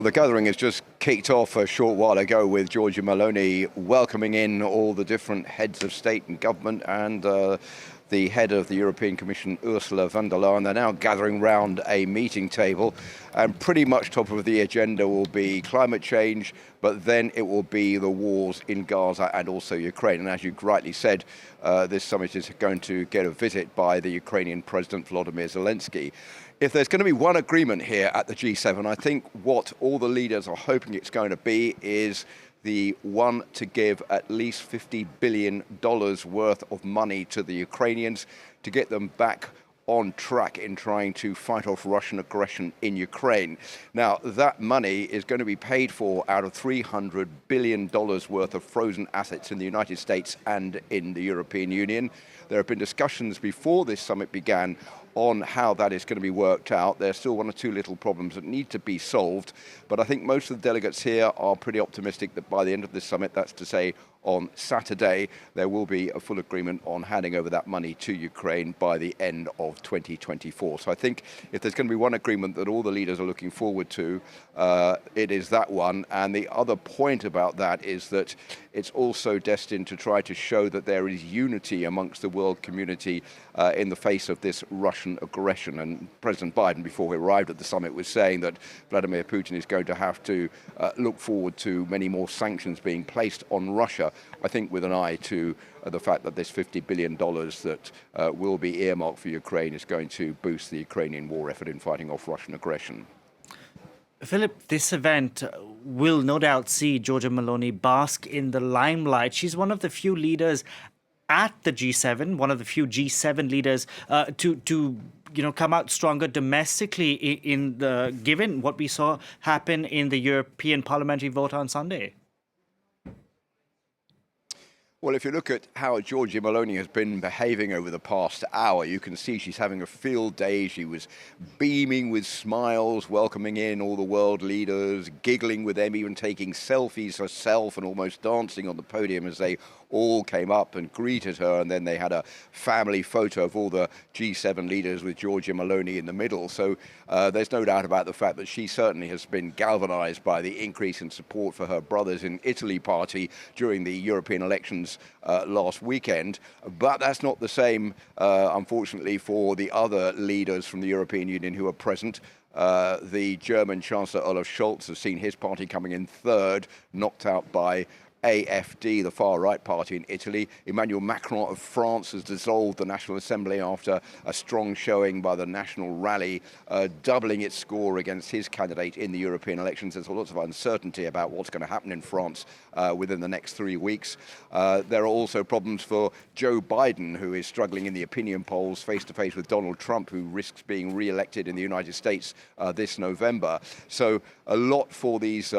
The gathering has just kicked off a short while ago with Giorgia Meloni welcoming in all the different heads of state and government and the head of the European Commission, Ursula von der Leyen. They're now gathering round a meeting table, and pretty much top of the agenda will be climate change, but then it will be the wars in Gaza and also Ukraine. And as you rightly said, this summit is going to get a visit by the Ukrainian President Volodymyr Zelensky. If there's going to be one agreement here at the G7, I think what all the leaders are hoping it's going to be is the one to give at least $50 billion worth of money to the Ukrainians to get them back on track in trying to fight off Russian aggression in Ukraine. Now, that money is going to be paid for out of $300 billion worth of frozen assets in the United States and in the European Union. There have been discussions before this summit began on how that is going to be worked out. There's still one or two little problems that need to be solved, but I think most of the delegates here are pretty optimistic that by the end of this summit, that's to say on Saturday, there will be a full agreement on handing over that money to Ukraine by the end of 2024. So I think if there's going to be one agreement that all the leaders are looking forward to, it is that one. And the other point about that is that it's also destined to try to show that there is unity amongst the world community in the face of this Russian aggression. And President Biden, before he arrived at the summit, was saying that Vladimir Putin is going to have to look forward to many more sanctions being placed on Russia, I think with an eye to the fact that this $50 billion that will be earmarked for Ukraine is going to boost the Ukrainian war effort in fighting off Russian aggression. Philip, this event will no doubt see Giorgia Meloni bask in the limelight. She's one of the few leaders at the G7, one of the few G7 leaders to come out stronger domestically given what we saw happen in the European parliamentary vote on Sunday. Well, if you look at how Giorgia Meloni has been behaving over the past hour, you can see she's having a field day. She was beaming with smiles, welcoming in all the world leaders, giggling with them, even taking selfies herself and almost dancing on the podium as they all came up and greeted her. And then they had a family photo of all the G7 leaders with Giorgia Meloni in the middle. So there's no doubt about the fact that she certainly has been galvanized by the increase in support for her brothers in Italy party during the European elections last weekend. But that's not the same, unfortunately, for the other leaders from the European Union who are present. The German Chancellor Olaf Scholz has seen his party coming in third, knocked out by AfD, the far-right party in Italy. Emmanuel Macron of France has dissolved the National Assembly after a strong showing by the National Rally, doubling its score against his candidate in the European elections. There's lots of uncertainty about what's going to happen in France within the next 3 weeks. There are also problems for Joe Biden, who is struggling in the opinion polls face-to-face with Donald Trump, who risks being re-elected in the United States this November. So a lot for these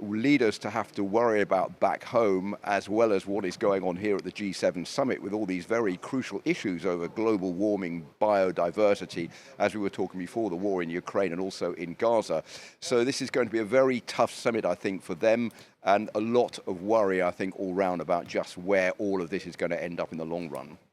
leaders to have to worry about back home, as well as what is going on here at the G7 summit with all these very crucial issues over global warming, biodiversity, as we were talking before, the war in Ukraine and also in Gaza. So this is going to be a very tough summit, I think, for them, and a lot of worry, I think, all round about just where all of this is going to end up in the long run.